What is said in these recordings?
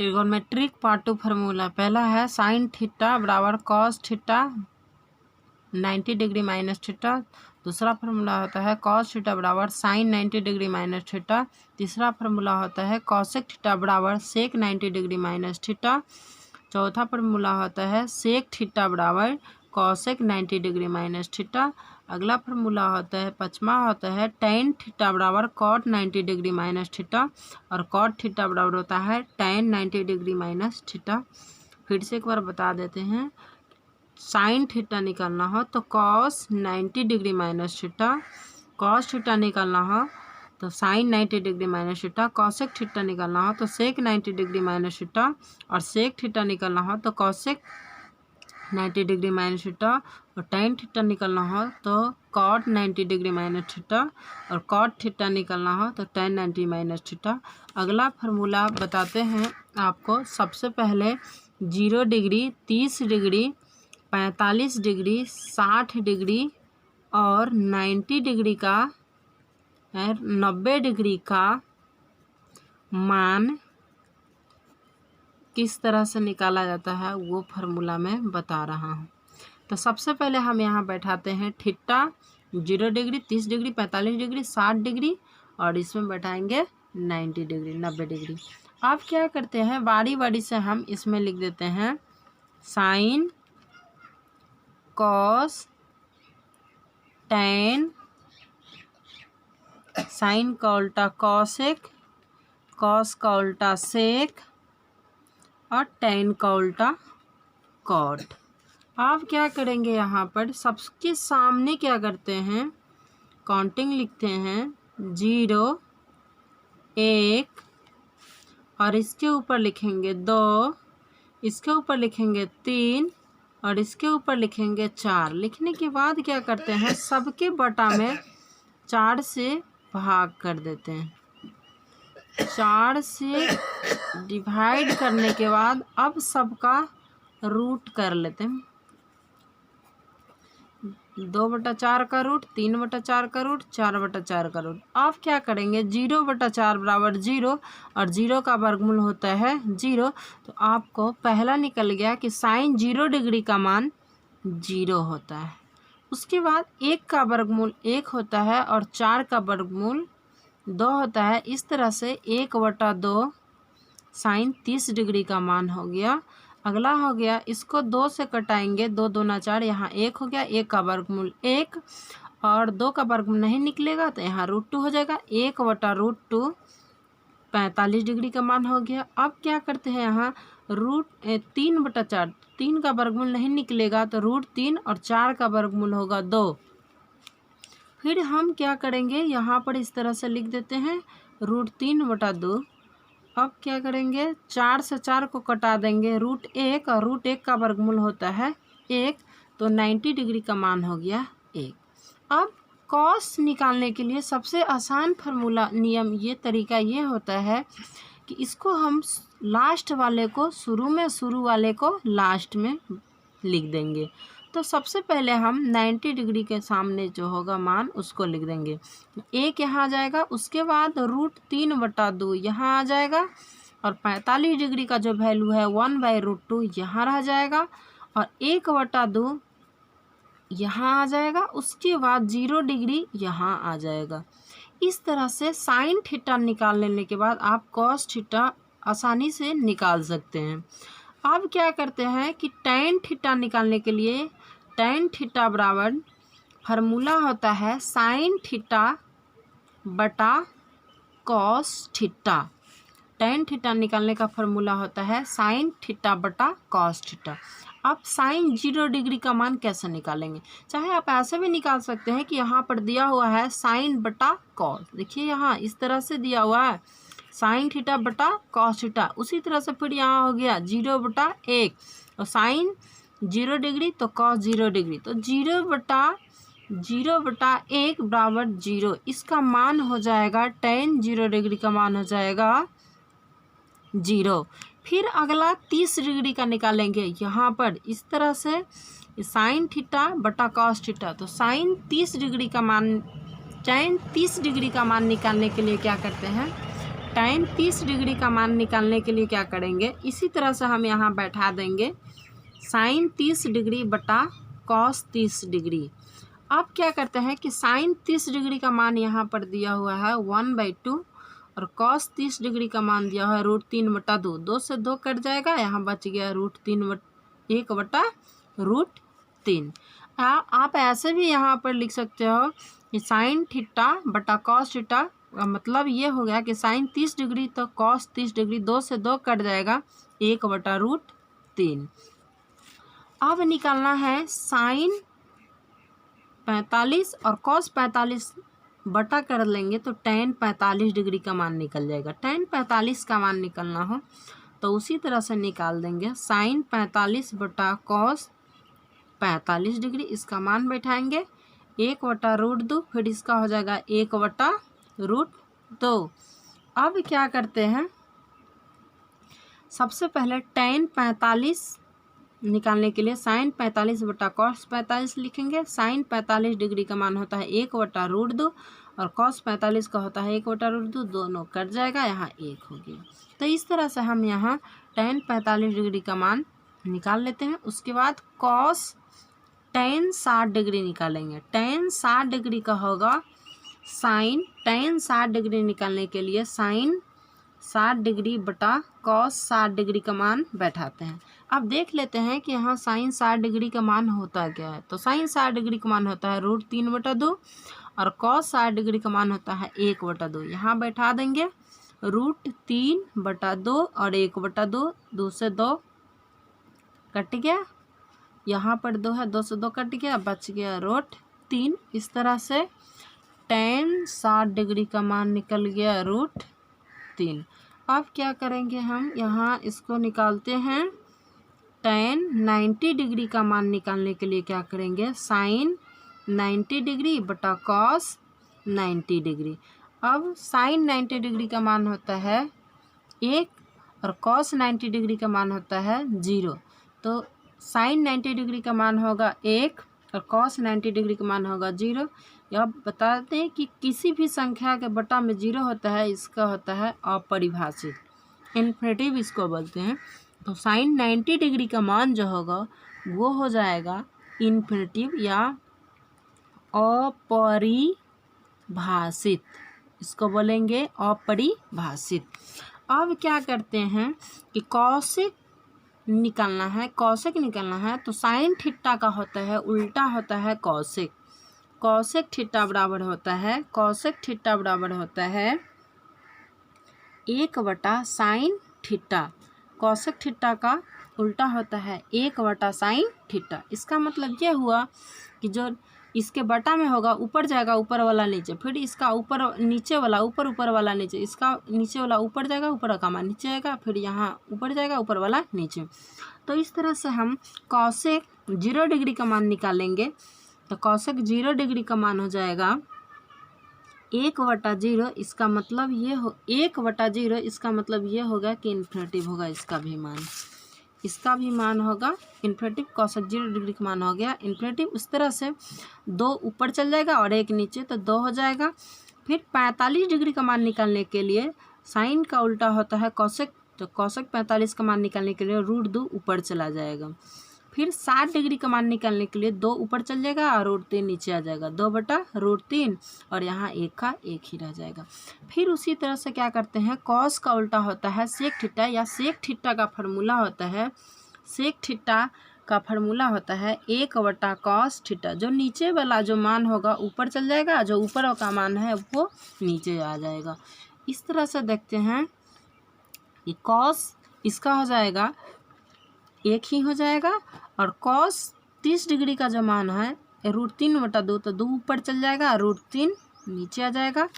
Trigonometric part 2 formula पहला है sine theta बराबर cos theta 90 degree minus theta. दूसरा फार्मूला होता है कॉस थीटा बराबर साइन 90 डिग्री माइनस थीटा। तीसरा फार्मूला होता है कॉसेक थीटा बराबर सेक 90 डिग्री माइनस थीटा। चौथा फार्मूला होता है सेक थीटा बराबर कॉसेक 90 डिग्री माइनस थीटा। अगला फार्मूला होता है पाँचवा होता है टेन थीटा बराबर कॉट 90 डिग्री माइनस थीटा और कॉट थीटा बराबर होता है टेन 90 डिग्री माइनस थीटा। फिर से एक बार बता देते हैं, साइन थीटा निकालना हो तो cos 90 degree minus theta, cos theta निकालना हो तो sine 90 degree minus theta, cosec theta निकालना हो तो सेक 90 डिग्री माइनस थीटा और सेक थीटा निकालना हो तो कॉसेक 90 डिग्री माइनस थीटा और टेन थीटा निकालना हो तो कॉट 90 डिग्री माइनस थीटा और कॉट थीटा निकालना हो तो टेन 90 माइनस थीटा। अगला फार्मूला बताते हैं आपको। सबसे पहले 0 डिग्री, 30 डिग्री, 45 डिग्री, 60 डिग्री और 90 डिग्री का 90 डिग्री का मान किस तरह से निकाला जाता है वो फार्मूला मैं बता रहा हूँ। तो सबसे पहले हम यहाँ बैठाते हैं theta 0 degree, 30 degree, 45 degree, 60 degree और इसमें बैठाएंगे 90 डिग्री, 90 डिग्री। अब क्या करते हैं, बारी बारी से हम इसमें लिख देते हैं साइन, कॉस, टेन, साइन का उल्टा कॉसेक, कॉस का उल्टा सेक और टेन का उल्टा कॉट। आप क्या करेंगे, यहाँ पर सबके सामने क्या करते हैं, काउंटिंग लिखते हैं 0, 1 और इसके ऊपर लिखेंगे 2, इसके ऊपर लिखेंगे 3 और इसके ऊपर लिखेंगे 4। लिखने के बाद क्या करते हैं, सबके बटा में 4 से भाग कर देते हैं। 4 से डिवाइड करने के बाद अब सबका रूट कर लेते हैं। 2/4 का रूट, 3/4 का रूट, 4/4 का रूट। अब क्या करेंगे, 0/4 बराबर 0 और 0 का वर्गमूल होता है 0। तो आपको पहला निकल गया कि साइन 0 डिग्री का मान 0 होता है। उसके बाद 1 का वर्गमूल 1 होता है और 4 का वर्गमूल 2 होता है। इस तरह से 1/2 साइन 30 डिग्री का मान हो गया। अगला हो गया, इसको 2 से कटाएंगे, 2 दूना 4, यहाँ 1 हो गया, 1 का वर्गमूल 1 और 2 का वर्गमूल नहीं निकलेगा तो यहाँ √2 हो जाएगा। 1/√2 45 डिग्री का मान हो गया। अब क्या करते हैं, यहाँ 3/4, 3 का वर्गमूल नहीं निकलेगा तो √3 और 4 का वर्गमूल होगा 2। फिर हम क्या करेंगे, यहाँ पर इस तरह से लिख देते हैं √3/2। अब क्या करेंगे, 4 से 4 को कटा देंगे, √1 और √1 का वर्गमूल होता है 1 तो 90 डिग्री का मान हो गया 1। अब कॉस निकालने के लिए सबसे आसान फार्मूला नियम ये तरीका ये होता है कि इसको हम लास्ट वाले को शुरू में, शुरू वाले को लास्ट में लिख देंगे। तो सबसे पहले हम 90 डिग्री के सामने जो होगा मान उसको लिख देंगे। 1 यहाँ आ जाएगा, उसके बाद √3/2 यहाँ आ जाएगा और 45 डिग्री का जो वैल्यू है 1/√2 यहाँ रह जाएगा और 1/2 यहाँ आ जाएगा। उसके बाद 0 डिग्री यहाँ आ जाएगा। इस तरह से साइन थीटा निकाल लेने के बाद आप कॉस थीटा आसानी से निकाल सकते हैं। अब क्या करते हैं कि टेन थीटा निकालने के लिए टेन थीटा बराबर फार्मूला होता है साइन थीटा बटा कॉस थीटा। टेन थीटा निकालने का फार्मूला होता है साइन थीटा बटा कॉस थीटा। अब साइन 0 डिग्री का मान कैसे निकालेंगे, चाहे आप ऐसे भी निकाल सकते हैं कि यहाँ पर दिया हुआ है साइन बटा कॉस। देखिए यहाँ इस तरह से दिया हुआ है साइन थीटा बटा कॉस थीटा। उसी तरह से फिर यहाँ हो गया 0/1 और साइन 0 डिग्री तो कॉस 0 डिग्री तो 0/1 बराबर 0। इसका मान हो जाएगा टेन 0 डिग्री का मान हो जाएगा 0। फिर अगला 30 डिग्री का निकालेंगे, यहाँ पर इस तरह से साइन थीटा बटा कॉस थीटा। तो साइन 30 डिग्री का मान, टेन 30 डिग्री का मान निकालने के लिए क्या करते हैं, tan 30 डिग्री का मान निकालने के लिए क्या करेंगे, इसी तरह से हम यहाँ बैठा देंगे sin 30 डिग्री बटा cos 30 डिग्री। अब क्या करते हैं कि sin 30 डिग्री का मान यहाँ पर दिया हुआ है 1/2 और cos 30 डिग्री का मान दिया हुआ है √3/2। 2 से 2 कट जाएगा, यहाँ बच गया √1/3। आप ऐसे भी यहाँ पर लिख सकते हो कि sin थीटा बटा cos थीटा, मतलब ये हो गया कि sin 30 डिग्री तो cos 30 डिग्री, 2 से 2 कट जाएगा 1/√3। अब निकालना है sin 45 और cos 45 बटा कर लेंगे तो tan 45 डिग्री का मान निकल जाएगा। tan 45 का मान निकलना हो तो उसी तरह से निकाल देंगे sin 45 बटा cos 45 डिग्री, इसका मान बैठाएंगे 1/√2, फिर इसका हो जाएगा 1/√2। अब क्या करते हैं, सबसे पहले tan 45 निकालने के लिए sin 45 बटा cos 45 लिखेंगे। sin 45 डिग्री का मान होता है 1/√2 और cos 45 का होता है 1/√2, दोनों कट जाएगा, यहाँ 1 हो गया। तो इस तरह से हम यहाँ tan 45 डिग्री का मान निकाल लेते हैं। उसके बाद cos tan 60 डिग्री निकालेंगे। tan 60 डिग्री का होगा sin tan 60 डिग्री निकालने के लिए sin 60 डिग्री बटा cos 60 डिग्री का मान बैठाते हैं। अब देख लेते हैं कि यहाँ sin 60 डिग्री का मान होता क्या है। तो sin 60 डिग्री का मान होता है √3/2 और cos 60 डिग्री का मान होता है 1/2। यहाँ बैठा देंगे √3/2 और 1/2, 2 से 2 कट गया, यहाँ पर 2 है, 2 से 2 कट गया, बच गया √3। इस तरह से tan 60 डिग्री का मान निकल गया √3। अब क्या करेंगे, हम यहाँ इसको निकालते हैं tan 90 डिग्री का मान निकालने के लिए क्या करेंगे, sin 90 डिग्री बटा cos 90 डिग्री। अब sin 90 डिग्री का मान होता है 1 और cos 90 डिग्री का मान होता है 0। तो sin 90 डिग्री का मान होगा 1 और cos 90 डिग्री का मान होगा 0। यह बताते हैं कि किसी भी संख्या के बटा में 0 होता है, इसका होता है अपरिभाषित, इन्फिनिटिव इसको बोलते हैं। तो sin 90 डिग्री का मान जो होगा वो हो जाएगा इन्फिनिटिव या अपरिभाषित, इसको बोलेंगे अपरिभाषित। अब क्या करते हैं कि कौशिक निकालना है, कौशिक निकालना है तो sin थीटा का होता है उल्टा होता है कौशिक। कौशिक थीटा बराबर होता है, कौशिक थीटा बराबर होता है 1/sin थीटा। कौशिक थीटा का उल्टा होता है 1/sin थीटा। इसका मतलब ये हुआ कि जो इसके बटा में होगा ऊपर जाएगा, ऊपर वाला नीचे, फिर इसका ऊपर नीचे वाला ऊपर, ऊपर वाला नीचे, इसका नीचे वाला ऊपर जाएगा, ऊपर का मान नीचे आएगा, फिर यहाँ ऊपर जाएगा, ऊपर वाला नीचे। तो इस तरह से हम कौशिक 0 डिग्री का मान निकालेंगे। तो कौशिक 0 डिग्री का मान हो जाएगा 1/0। इसका मतलब ये हो 1/0, इसका मतलब ये होगा कि इन्फिनिटिव होगा इसका भी मान, इसका भी मान होगा इन्फिनिटिव। कौशिक 0 डिग्री का मान हो गया इन्फिनिटिव। उस तरह से 2 ऊपर चल जाएगा और 1 नीचे, तो 2 हो जाएगा। फिर 45 डिग्री का मान निकालने के लिए साइन का उल्टा होता है कौशिक, तो कौशिक 45 का मान निकालने के लिए √2 ऊपर चला जाएगा। फिर 60 डिग्री का मान निकालने के लिए 2 ऊपर चल जाएगा और √3 नीचे आ जाएगा, 2/√3 और यहाँ 1 का 1 ही रह जाएगा। फिर उसी तरह से क्या करते हैं, कॉस का उल्टा होता है सेक थीटा, या सेक थीटा का फार्मूला होता है, सेक थीटा का फार्मूला होता है 1/cos थीटा। जो नीचे वाला जो मान होगा ऊपर चल जाएगा, जो ऊपर का मान है वो नीचे आ जाएगा। इस तरह से देखते हैं कि कॉस इसका हो जाएगा 1 ही हो जाएगा, और कॉस 30 डिग्री का जो मान है √3/2, तो 2 ऊपर चल जाएगा, √3 नीचे आ जाएगा।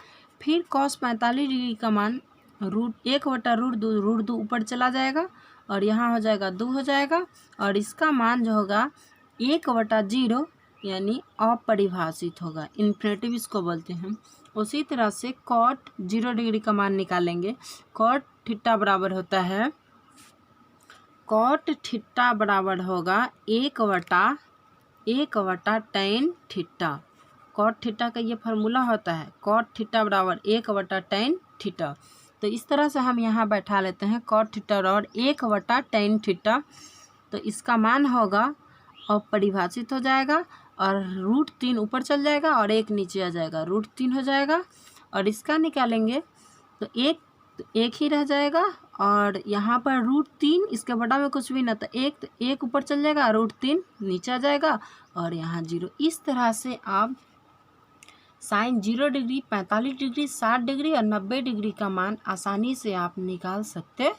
फिर कॉस 45 डिग्री का मान 1/√2, √2 ऊपर चला जाएगा और यहाँ हो जाएगा 2 हो जाएगा, और इसका मान जो होगा 1/0 यानी अपरिभाषित होगा, इन्फिनिटिव इसको बोलते हैं। उसी तरह से कॉट 0 डिग्री का मान निकालेंगे। कॉट थीटा बराबर होता है, कॉट थीटा बराबर होगा 1/tan थीटा। कॉट थीटा का ये फार्मूला होता है, कॉट थीटा बराबर 1/tan थीटा। तो इस तरह से हम यहाँ बैठा लेते हैं cot थीटा और 1/tan थीटा। तो इसका मान होगा और परिभाषित हो जाएगा और √3 ऊपर चल जाएगा और 1 नीचे आ जाएगा, √3 हो जाएगा। और इसका निकालेंगे तो एक ही रह जाएगा और यहाँ पर √3 इसके बटा में कुछ भी ना, तो एक ऊपर चल जाएगा, √3 नीचे आ जाएगा और यहाँ 0। इस तरह से आप साइन 0 डिग्री, 45 डिग्री, 60 डिग्री और 90 डिग्री का मान आसानी से आप निकाल सकते